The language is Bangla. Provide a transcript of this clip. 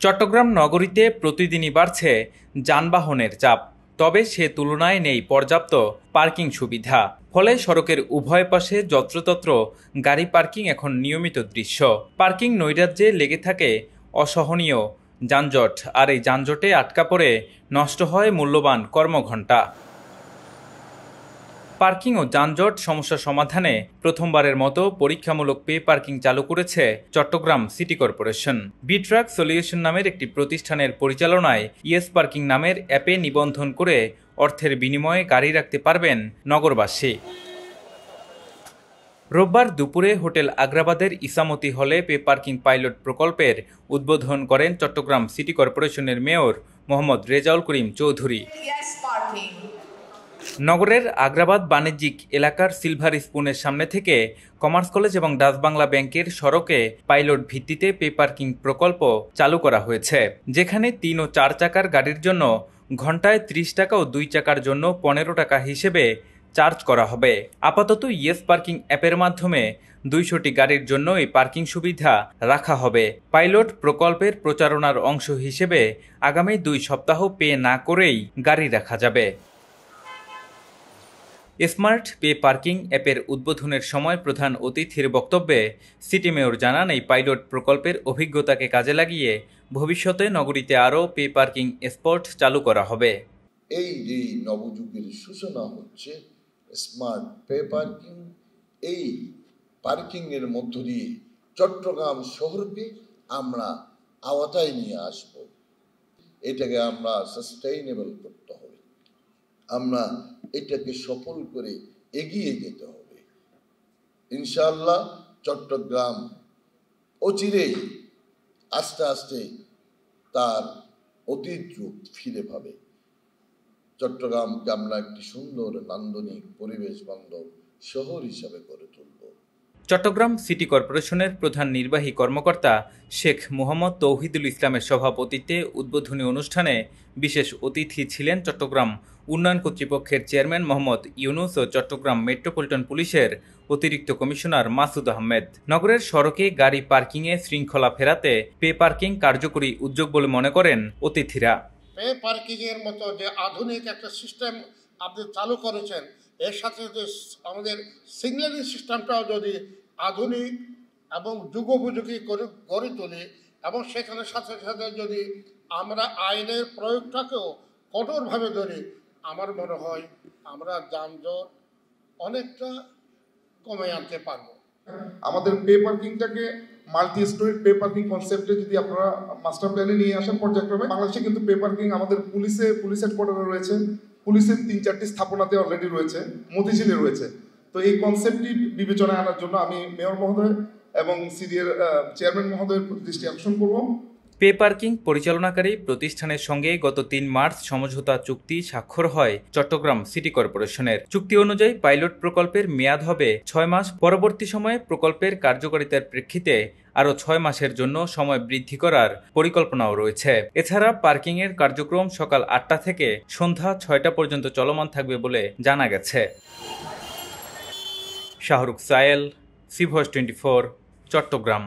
চট্টগ্রাম নগরীতে প্রতিদিনই বাড়ছে যানবাহনের চাপ, তবে সে তুলনায় নেই পর্যাপ্ত পার্কিং সুবিধা। ফলে সড়কের উভয় পাশে যত্রতত্র গাড়ি পার্কিং এখন নিয়মিত দৃশ্য। পার্কিং নৈরাজ্যে লেগে থাকে অসহনীয় যানজট, আর এই যানজটে আটকা পড়ে নষ্ট হয় মূল্যবান কর্মঘণ্টা। পার্কিং ও যানজট সমস্যা সমাধানে প্রথমবারের মতো পরীক্ষামূলক পে পার্কিং চালু করেছে চট্টগ্রাম সিটি কর্পোরেশন। বিট্রাক সলিউশন নামের একটি প্রতিষ্ঠানের পরিচালনায় ইয়েস পার্কিং নামের অ্যাপে নিবন্ধন করে অর্থের বিনিময়ে গাড়ি রাখতে পারবেন নগরবাসী। রোববার দুপুরে হোটেল আগ্রাবাদের ইসামতি হলে পে পার্কিং পাইলট প্রকল্পের উদ্বোধন করেন চট্টগ্রাম সিটি কর্পোরেশনের মেয়র মোহাম্মদ রেজাউল করিম চৌধুরী। নগরের আগ্রাবাদ বাণিজ্যিক এলাকার সিলভার স্পুনের সামনে থেকে কমার্স কলেজ এবং ডাচ বাংলা ব্যাংকের সড়কে পাইলট ভিত্তিতে পে পার্কিং প্রকল্প চালু করা হয়েছে, যেখানে ৩ ও ৪ চাকার গাড়ির জন্য ঘন্টায় ৩০ টাকা ও ২ চাকার জন্য ১৫ টাকা হিসেবে চার্জ করা হবে। আপাতত ইয়েস পার্কিং অ্যাপের মাধ্যমে ২০০টি গাড়ির জন্য এই পার্কিং সুবিধা রাখা হবে। পাইলট প্রকল্পের প্রচারণার অংশ হিসেবে আগামী ২ সপ্তাহ পে না করেই গাড়ি রাখা যাবে। স্মার্ট পে পার্কিং অ্যাপের উদ্বোধনের সময় প্রধান অতিথির বক্তব্যে সিটি মেয়র জানান, এই পাইলট প্রকল্পের অভিজ্ঞতাকে কাজে লাগিয়ে ভবিষ্যতে নগরীতে আরও পে পার্কিং স্পট চালু করা হবে। এই যে নবযুগের সূচনা হচ্ছে স্মার্ট পে পার্কিং, এই পার্কিংয়ের মধ্য দিয়ে চট্টগ্রাম শহরকে আমরা আওতায় নিয়ে আসব। এটাকে আমরা সাস্টেইনেবল করতে হবে, আমরা এটাকে সফল করে এগিয়ে যেতে হবে। ইনশাআল্লাহ চট্টগ্রাম অচিরেই আস্তে আস্তে তার অতীত রূপ ফিরে পাবে। চট্টগ্রামকে আমরা একটি সুন্দর নান্দনিক পরিবেশ বান্ধব শহর হিসাবে গড়ে তুলব। চট্টগ্রাম সিটি কর্পোরেশনের প্রধান নির্বাহী কর্মকর্তা শেখ মোহাম্মদ তৌহিদুল ইসলামের সভাপতিত্বে উদ্বোধনী অনুষ্ঠানে বিশেষ অতিথি ছিলেন চট্টগ্রাম উন্নয়ন কর্তৃপক্ষের চেয়ারম্যান মোহাম্মদ ইউনুস ও চট্টগ্রাম মেট্রোপলিটন পুলিশের অতিরিক্ত কমিশনার মাসুদ আহমেদ। নগরের সড়কে গাড়ি পার্কিংয়ে শৃঙ্খলা ফেরাতে পে পার্কিং কার্যকরী উদ্যোগ বলে মনে করেন অতিথিরা। পে পার্কিংয়ের মতো যে আধুনিক একটা সিস্টেম আপনি চালু করেছেন, এর সাথে যে আমাদের সিগন্যালিং সিস্টেমটাও যদি আধুনিক এবং যুগোপযোগী করে গড়ে তুলি, এবং সেখানে সাথে সাথে যদি আমরা আইনের প্রয়োগটাকেও কঠোরভাবে ধরি, আমার মনে হয় আমরা যানজট অনেকটা কমে আনতে পারবো। আমাদের পে পার্কিংটাকে মাল্টি স্টোরেজ পে পার্কিং কনসেপ্টে যদি আপনারা মাস্টার প্ল্যানে নিয়ে আসেন পর্যায়ক্রমে, বাংলাদেশে কিন্তু পে পার্কিং আমাদের পুলিশ হেডকোয়ার্টারে রয়েছে, পুলিশের ৩-৪টি স্থাপনাতে অলরেডি রয়েছে, মতিঝিলে রয়েছে। তো এই কনসেপ্টটি বিবেচনায় আনার জন্য আমি মেয়র মহোদয় এবং সিডিএর চেয়ারম্যান মহোদয়ের দৃষ্টি আকর্ষণ করব। পে পার্কিং পরিচালনাকারী প্রতিষ্ঠানের সঙ্গে গত ৩ মার্চ সমঝোতা চুক্তি স্বাক্ষর হয় চট্টগ্রাম সিটি কর্পোরেশনের। চুক্তি অনুযায়ী পাইলট প্রকল্পের মেয়াদ হবে ৬ মাস। পরবর্তী সময়ে প্রকল্পের কার্যকারিতার প্রেক্ষিতে আরও ৬ মাসের জন্য সময় বৃদ্ধি করার পরিকল্পনাও রয়েছে। এছাড়া পার্কিংয়ের কার্যক্রম সকাল ৮টা থেকে সন্ধ্যা ৬টা পর্যন্ত চলমান থাকবে বলে জানা গেছে। Shahrukh Sayel, C Voice 24, Chittagong.